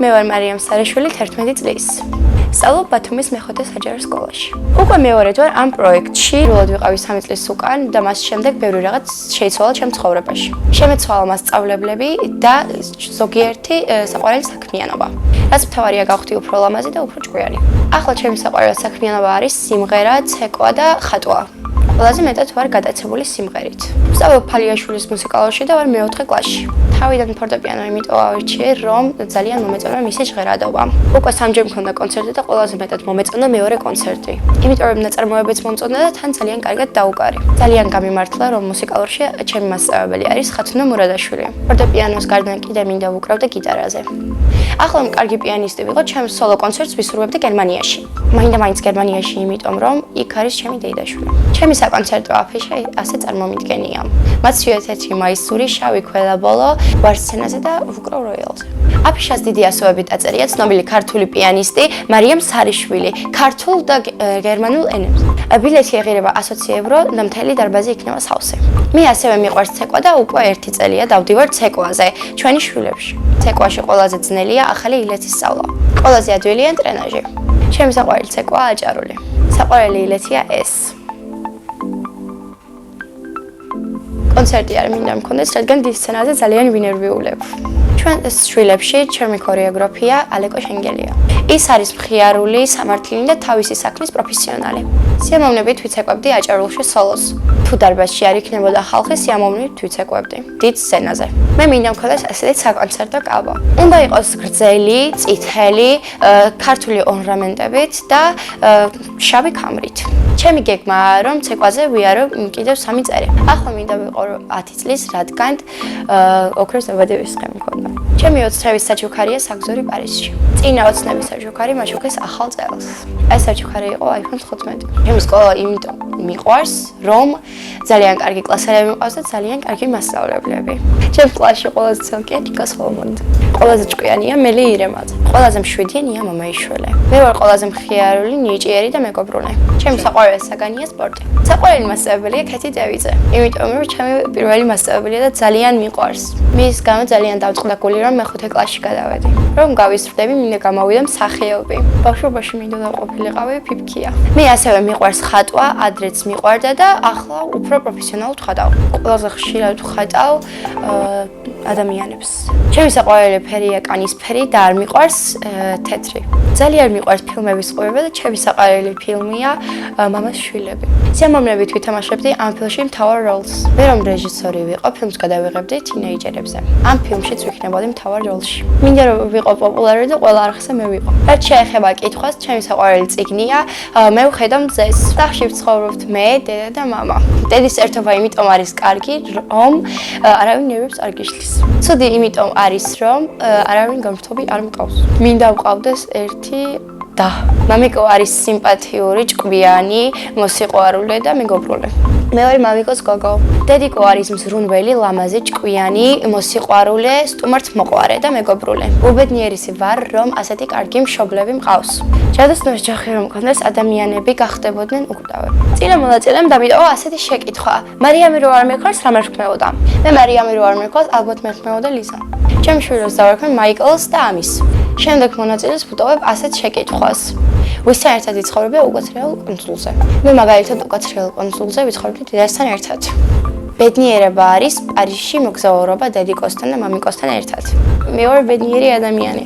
მე ვარ მარიამ სარიშვილი 11 წლის. სწავლობ ბათუმის მეხუთე საჯარო სკოლაში. უკვე მეორედ ვარ ამ პროექტში. პირველად ვიყავი 3 წლის უკან და მას შემდეგ ბევრი რაღაც შეიცვალა ჩემ ცხოვრებაში. შემეცვალა მასწავლებლები და ზოგიერთი საყვარელი საქმიანობა. რაც მთავარია გავხდი უფრო ლამაზი და უფრო ჭკვიანი. ახლა ჩემი საყვარელი საქმიანობა არის სიმღერა, ცეკვა და ხატვა. ყველაზე მეტად ვარ გადაცებული სიმღერით. ვსწავლობ ფალიაშვილის მუსიკალურში და ვარ მეოთხე კლასში. თავიდან ფორტეპიანო იმიტომ ავირჩიე, რომ ძალიან მომეწონა მისი ჟღერადობა. უკვე სამჯერ მქონდა კონცერტი და ყველაზე მეტად მომეწონა მეორე კონცერტი. იმიტომ რომ ნაწარმოებიც მომწონდა და თან ძალიან კარგად დაუკარი. ძალიან გამიმართლა, რომ მუსიკალურში ჩემი მასწავლებელი არის ხათუნა მურადაშვილი. ფორტეპიანოს გარდა კიდე მინდა ვუკრავდე გიტარაზე. ახლა რომ კარგი პიანისტი ვიყო, ჩემს სოლო კონცერტს ვისურვებდი გერმანიაში. მაინც გერმანიაში, იმიტომ რომ იქ არის ჩემი დეიდაშვილი. ჩემი საკონცერტო აფიში ასე წარმომიდგენია. მაცვიეთ ეთრი მაისური, შავი ქველაბოლო, ვარ სცენაზე და ვუკრავ როიალზე. აფიშას დიდი ასოებით აწერია ცნობილი ქართული პიანისტი მარიამ სარიშვილი, ქართულ და გერმანულ ენებზე. ბილეთი ეღირება 100 ევრო და მთელი დარბაზი იქნება სავსე. მე ასევე მიყვარს ცეკვა და უკვე 1 წელია დავდივარ ცეკვაზე, ჩვენი შვილებში. ცეკვაში ყველაზე ძნელია ახალი ილეთის სწავლა. ყველაზე ადვილია ტრენაჟი. ჩემი საყვარელი ცეკვაა აჭარული. საყვარელი ილეთია ეს. კონცერტი არ მინდა მქონდეს, რადგან დიდ სცენაზე ძალიან ვინერვიულებ. ჩვენ შვილებში ჩემი ქორეოგრაფია ალეკო შენგელია. ის არის მხიარული, სამართლიანი და თავისი საქმის პროფესიონალი. სიამოვნებით ვიცეკვებდი აჭარულში სოლოს. თუ დარბაზში არ იქნებოდა ხალხი, სიამოვნებით ვიცეკვებდი დიდ სცენაზე. მე მინდა მქონდეს ასეთი საკონცერტო კაბა. უნდა იყოს გრძელი, წითელი, ქართული ორნამენტებით და შავი ქამრით. ჩემი გეგმაა, რომ ცეკვაზე ვიარო კიდევ 3 წელი. ახლა მინდა ვიყო 10 წლის, რადგან ოქროს დაბადების დღე მქონდა. ჩემი ოცნების საჩუქარია საგზური პარიზში. წინა ოცნების საჩუქარი მაშუქეს ახალ წელს. ეს საჩუქარი იყო iPhone 15. ჩემი სკოლა იმიტომ მიყვარს, რომ ძალიან კარგი კლასელები მყავს და ძალიან კარგი მასწავლებლები. ჩემს კლასში ყველაზე ცალკეა ნიკას ხოლმონდ. ყველაზე ჭკვიანია მელი ირემაძე. ყველაზე მშვიდია ნია მამაიშვილი. მე ვარ ყველაზე მხიარული, ნიჭიერი და მეგობრული. ჩემი საყვარელი საგანია სპორტი. საყვარელი მასწავლებელია ქეთი დევიძე. იმიტომ რომ ჩემი პირველი მასწავლებელია და ძალიან მიყვარს. მის გამო ძალიან დავწყდა გული, რომ მეხუთე კლასში გადავედი. რომ გავისწრდები, მინდა გამოვიდა მსახიობი. ბავშვობაში მინდოდა ყოფილიყავი ფიფქია. მე ასევე მიყვარს ხატვა, ადრეც მიყვარდა და ახლა უფრო პროფესიონალურად ხატავ. ყველაზე ხშირად ვხატავ ადამიანებს. ჩემი საყვარელი ფერია კანისფერი და არ მიყვარს თეთრი. ძალიან მიყვარს ფილმების ყვება და ჩემი საყვარელი ფილმია მამას შვილები. სიამოვნებით ვითამაშებდი ამ ფილმში მთავარ როლს. მე რომ რეჟისორი ვიყო, ფილმს გადავიღებდი თინეიჯერებზე. ამ ფილმშიც ვიქნებოდი მთავარ როლში. მინდა რომ ვიყო პოპულარული და ყველა არხზე მე ვიყო. რაც შეეხება კითხვას, ჩემი საყვარელი წიგნია მე ვხედავ მზეს. სახლში ვცხოვრობთ მე, დედა და მამა. დედის ერთობა იმიტომ არის კარგი, რომ არავინ ნერვებს არ გიშლის. ცუდი იმიტომ არის, რომ არავინ გამრთობი არ მყავს. მინდა ვყავდეს ერთი და მამიკო არის სიმპათიური, ჭკვიანი, მოსიყვარულე და მეგობრული. მე ვარ მამიკოს გოგო. დედიკო არის მზრუნველი, ლამაზი, ჭკვიანი, მოსიყვარულე, სტუმართ მოყვარე და მეგობრული. უბედნიერისი ვარ, რომ ასეთი კარგი მშობლები მყავს. ჯადოსნოს ჯახი რომ მქონდეს, ადამიანები გახდებოდნენ უკვდავები. წინა მონაწილემ დამიტოვა ასეთი შეკითხვა. მარიამი რო არ მექრას, რა მერქმეოდა? მე მარიამი რო არ მექრას, ალბათ მერქმეოდა ლიზა. ჩემ შვილებს დავარქვენ მაიკლს და ამის. შემდეგ მონაწილეს ვუტოვებ ასეთ შეკითხვას. ვისთან ერთად იცხოვრებია უკაცრიელ კუნძულზე? მე მაგალითად უკაცრიელ კუნძულზე ვიცხოვრობდი დედასთან ერთად. ბედნიერება არის პარიზში მოგზაურობა დედიკოსთან და მამიკოსთან ერთად. მე ვარ ბედნიერი ადამიანი.